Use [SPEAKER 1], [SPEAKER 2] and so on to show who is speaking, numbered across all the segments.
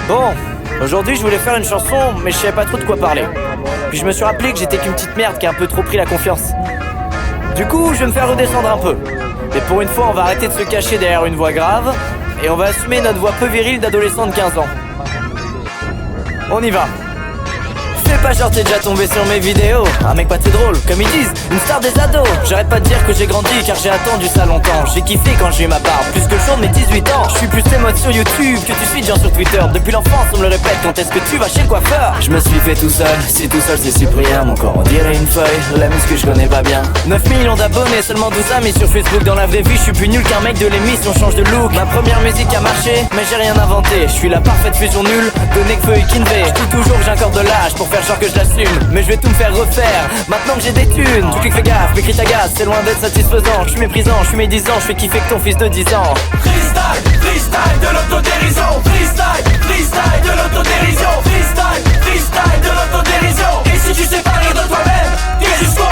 [SPEAKER 1] Bon, aujourd'hui je voulais faire une chanson, mais je savais pas trop de quoi parler. Puis je me suis rappelé que j'étais qu'une petite merde qui a un peu trop pris la confiance. Du coup, je vais me faire redescendre un peu. Et pour une fois, on va arrêter de se cacher derrière une voix grave, et on va assumer notre voix peu virile d'adolescent de 15 ans. On y va. Fais pas genre t'es déjà tombé sur mes vidéos. Un mec pas très drôle, comme ils disent, une star des ados. J'arrête pas de dire que j'ai grandi car j'ai attendu ça longtemps. J'ai kiffé quand j'ai eu ma barbe, plus que le jour de mes 18 ans. Je suis plus tes modes sur YouTube que tu suis genre sur Twitter. Depuis l'enfance on me le répète, quand est-ce que tu vas chez le coiffeur? Je me suis fait tout seul, si tout seul c'est Cyprien. Mon corps on dirait une feuille, la musique que je connais pas bien. 9 millions d'abonnés, seulement 12 amis sur Facebook. Dans la vraie vie je suis plus nul qu'un mec de l'émission, change de look. Ma première musique a marché, mais j'ai rien inventé. Je suis la parfaite fusion nulle de Nekfeu et Kinvey. Je dis toujours que j'ai encore de l'âge pour faire genre que je l'assume, mais je vais tout me faire refaire, maintenant que j'ai des thunes. Tu cliques, fais gaffe, mes cris t'agacent, c'est loin d'être satisfaisant. Je suis méprisant, je suis médisant, je fais kiffer que ton fils de 10 ans.
[SPEAKER 2] Freestyle, freestyle de l'autodérision. Freestyle, freestyle de l'autodérision. Freestyle, freestyle de l'autodérision. Et si tu sais pas rire de toi-même, t'es juste con.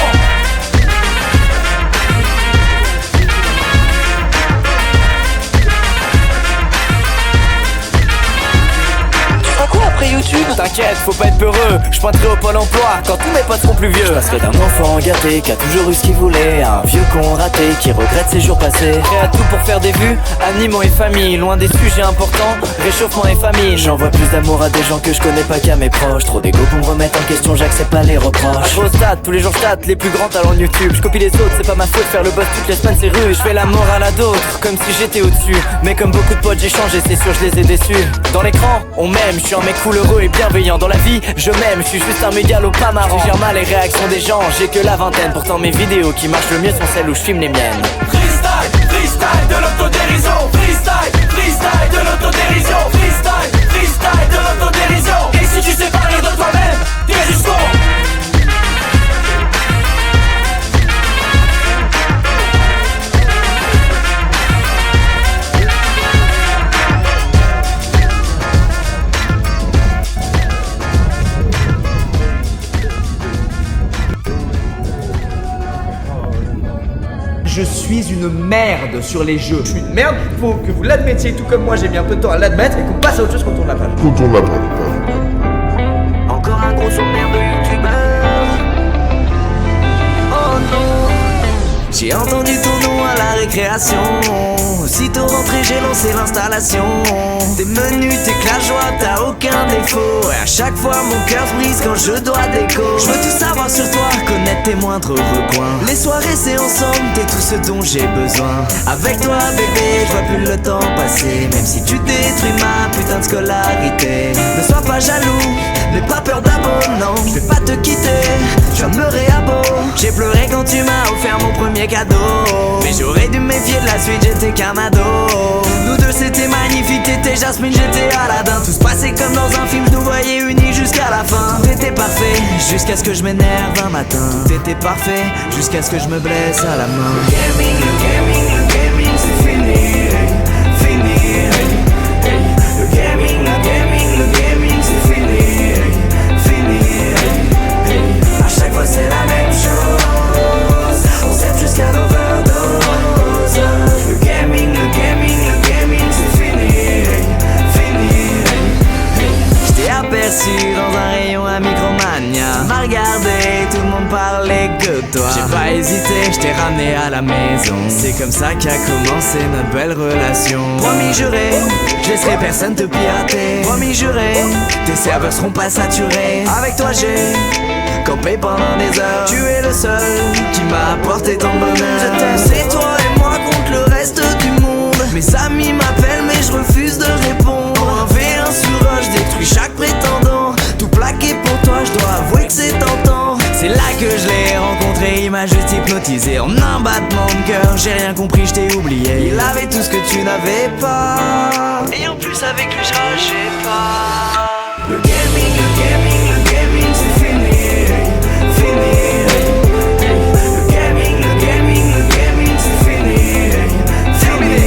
[SPEAKER 1] Après YouTube, t'inquiète, faut pas être peureux. Je pointerai au Pôle emploi quand tous mes potes seront plus vieux. Je passerai d'un enfant gâté qui a toujours eu ce qu'il voulait à un vieux con raté qui regrette ses jours passés. Prêt à tout pour faire des vues, animaux et famille. Loin des sujets importants, réchauffement et famine. J'envoie plus d'amour à des gens que je connais pas qu'à mes proches. Trop d'égo pour me remettre en question, j'accepte pas les reproches. Gros stade, tous les jours je tâte les plus grands talents de YouTube. Je copie les autres, c'est pas ma faute, faire le boss toutes les semaines c'est rude. Je fais la morale à d'autres, comme si j'étais au-dessus. Mais comme beaucoup de potes j'ai changé, c'est sûr je les ai déçus. Dans l'écran, on m'aime, je suis un mec cool, heureux et bienveillant. Dans la vie, je m'aime, je suis juste un mégalo pas marrant. Je gère mal les réactions des gens, j'ai que la vingtaine. Pourtant mes vidéos qui marchent le mieux sont celles où je filme les miennes.
[SPEAKER 2] Freestyle, freestyle de l'autodérision. Freestyle, freestyle de l'autodérision. Freestyle, freestyle de l'autodérision. Et si tu sais pas rire de toi-même, t'es juste con.
[SPEAKER 3] Je suis une merde sur les jeux. Je suis une merde, il faut que vous l'admettiez tout comme moi, j'ai mis un peu de temps à l'admettre et qu'on passe à autre chose quand on tourne la page.
[SPEAKER 1] Encore un gros sommaire de youtubeur. Oh non. J'ai entendu ton nom à la récréation. Aussitôt rentré j'ai lancé l'installation. Tes menus, tes clashs joie, t'as aucun défaut. Et à chaque fois mon cœur se brise quand je dois déco. Je veux tout savoir sur toi, connaître tes moindres recoins. Les soirées c'est ensemble, t'es tout ce dont j'ai besoin. Avec toi bébé, je vois plus le temps passer. Même si tu détruis ma putain de scolarité. Ne sois pas jaloux, n'aie pas peur d'abandon. Je vais pas te quitter, tu vas me réabo. J'ai pleuré quand tu m'as offert mon premier cadeau. Mais j'aurais dû me méfier de la suite, j'étais qu'un ado. Nous deux c'était magnifique, t'étais Jasmine, j'étais Aladdin. Tout se passait comme dans un film, je nous voyais unis jusqu'à la fin. T'étais parfait, jusqu'à ce que je m'énerve un matin. T'étais parfait, jusqu'à ce que je me blesse à la main.
[SPEAKER 2] Le gaming c'est fini. Fini. Le gaming c'est fini. Fini. À chaque fois c'est la même chose. On s'aime jusqu'à l'overdose. Le gaming c'est fini. Fini.
[SPEAKER 1] J't'ai aperçu dans un rayon à Micromania. M'a regardé, tout le monde parlait que de toi. J'ai pas hésité, j't'ai ramené à la maison. C'est comme ça qu'a commencé notre belle relation. Promis juré, je laisserai personne te pirater. Promis juré, tes serveurs seront pas saturés. Avec toi j'ai campé pendant des heures. Tu es le seul qui m'a apporté ton bonheur. Je t'aime, c'est toi et moi contre le reste du monde. Mes amis m'appellent mais je refuse de répondre. Un V1 sur un, je détruis chaque prétendant. Tout plaqué pour toi, je dois avouer que c'est tentant. C'est là que je l'ai rencontré, il m'a juste hypnotisé. En un battement de cœur, j'ai rien compris, je t'ai oublié. Il avait tout ce que tu n'avais pas. Et en plus avec lui je rageais pas.
[SPEAKER 2] Le gaming c'est fini. Fini. Le gaming c'est fini. Fini.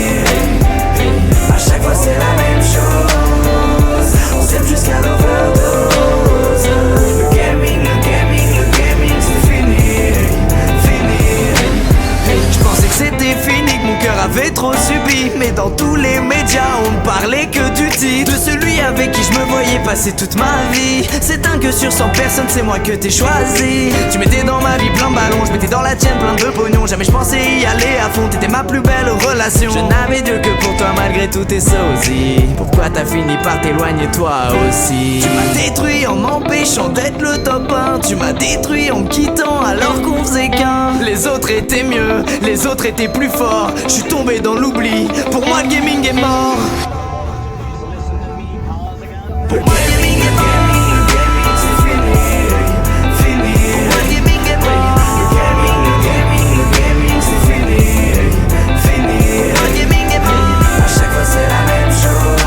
[SPEAKER 2] À chaque fois c'est la même chose. On s'aime jusqu'à l'overdose. Le gaming c'est fini. Fini.
[SPEAKER 1] Je pensais que c'était fini, que mon cœur avait trop subi. Mais dans tous les médias on ne parlait que du titre de celui
[SPEAKER 4] avec qui je me voyais passer toute ma vie. C'est un que sur 100 personnes, c'est moi que t'es choisi. Tu mettais dans ma vie plein de ballons, je mettais dans la tienne plein de pognon. Jamais je pensais y aller à fond, t'étais ma plus belle relation. Je n'avais Dieu que pour toi malgré tous tes sosie. Pourquoi t'as fini par t'éloigner toi aussi? Tu m'as détruit en m'empêchant d'être le top 1. Tu m'as détruit en me quittant alors qu'on faisait qu'un. Les autres étaient mieux, les autres étaient plus forts. Je suis tombé dans l'oubli, pour moi le gaming est mort. Pour moi le gaming est mort. C'est fini, fini. Pour moi le gaming est mort. Le gaming c'est fini, fini. Pour moi le gaming est mort. À chaque fois c'est la même chose.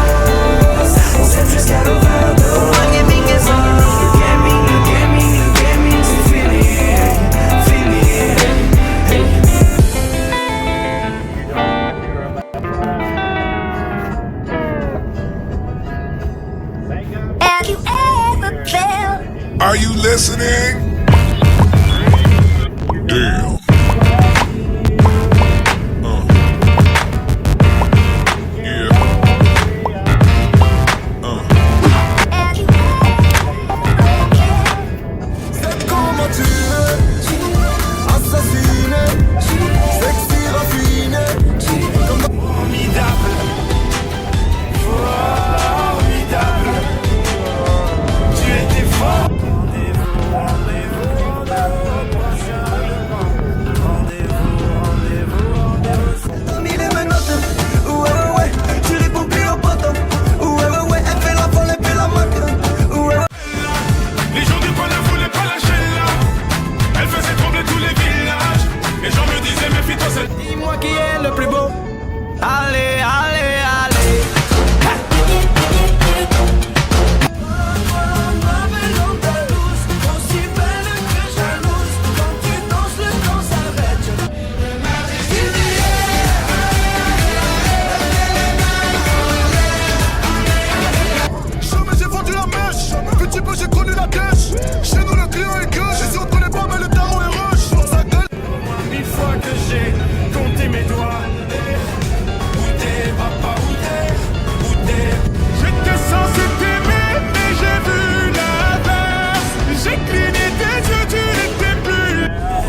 [SPEAKER 4] On s'aime jusqu'à l'overdose. Pour moi le gaming est mort. Le gaming c'est fini, fini.
[SPEAKER 5] Have you ever felt?
[SPEAKER 6] Are you listening? Damn. Yeah.
[SPEAKER 5] Have you
[SPEAKER 7] C'est comment tu es, assassiné, sexy raffiné, formidable, formidable. Tu étais fort.
[SPEAKER 4] Mille menottes, ouais, tu réponds plus aux potes. Ouais, elle fait la folle, elle fait la moque. Ouais.
[SPEAKER 6] Les gens du coin ne voulaient pas lâcher là. Elle faisait trembler tous les villages. Les gens me disaient méfie-toi, c'est
[SPEAKER 4] Dis-moi qui est le plus beau. Allez, allez, allez.
[SPEAKER 7] Jamais j'ai vendu la mèche, petit peu j'ai connu la dèche. Chez nous le client est gueux, je suis on connaît pas mais le tarot est rush. Ça gueule.
[SPEAKER 2] 1000 fois que j'ai compté mes doigts. Où t'es, papa, où t'es?
[SPEAKER 6] J'étais censé t'aimer, mais j'ai vu l'inverse. J'ai cligné tes yeux, tu n'étais plus.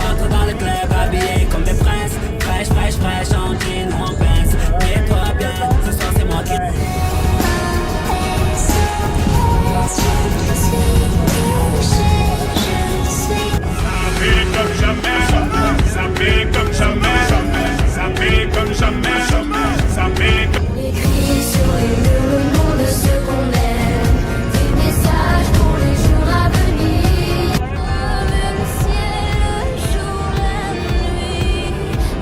[SPEAKER 8] Rentre dans le club habillé comme des princes. Fraîche, fraîche, fraîche, en jean ou en pince. Mets-toi bien, ce soir c'est moi qui...
[SPEAKER 6] Ça fait comme jamais, ça fait comme jamais, ça fait comme...
[SPEAKER 5] écrit sur les murs le nom de ceux qu'on aime, des messages pour les jours à venir. Même ciel, le jour, la nuit,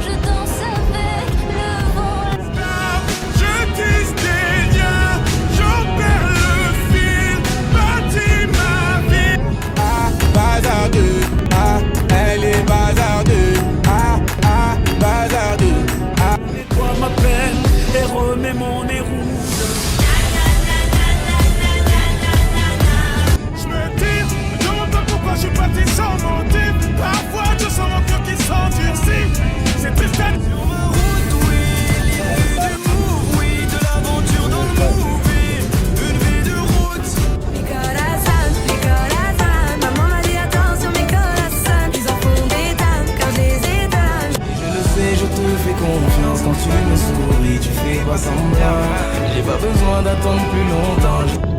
[SPEAKER 5] je danse avec le vent.
[SPEAKER 6] Je tisse des liens, j'en perds le fil, bâtis ma vie.
[SPEAKER 7] Bazardeux, elle est bazardeux, bazardeux.
[SPEAKER 2] Nettoie ma peine et remets mon nez rouge.
[SPEAKER 6] Je me dis, je demande pas pourquoi je suis parti sans mentir. Parfois je sens mon cœur qui s'endurcit. C'est triste à dire.
[SPEAKER 4] Sur ma route, oui, il y a eu du move, oui, de l'aventure dans le movie, une vie de route.
[SPEAKER 9] Mi corazón, maman m'a dit attention mes corazones, ils en font des dames quand je les étonne.
[SPEAKER 4] Je le sais, je te fais confiance quand tu me souris, tu fais pas semblant. J'ai pas besoin d'attendre plus longtemps.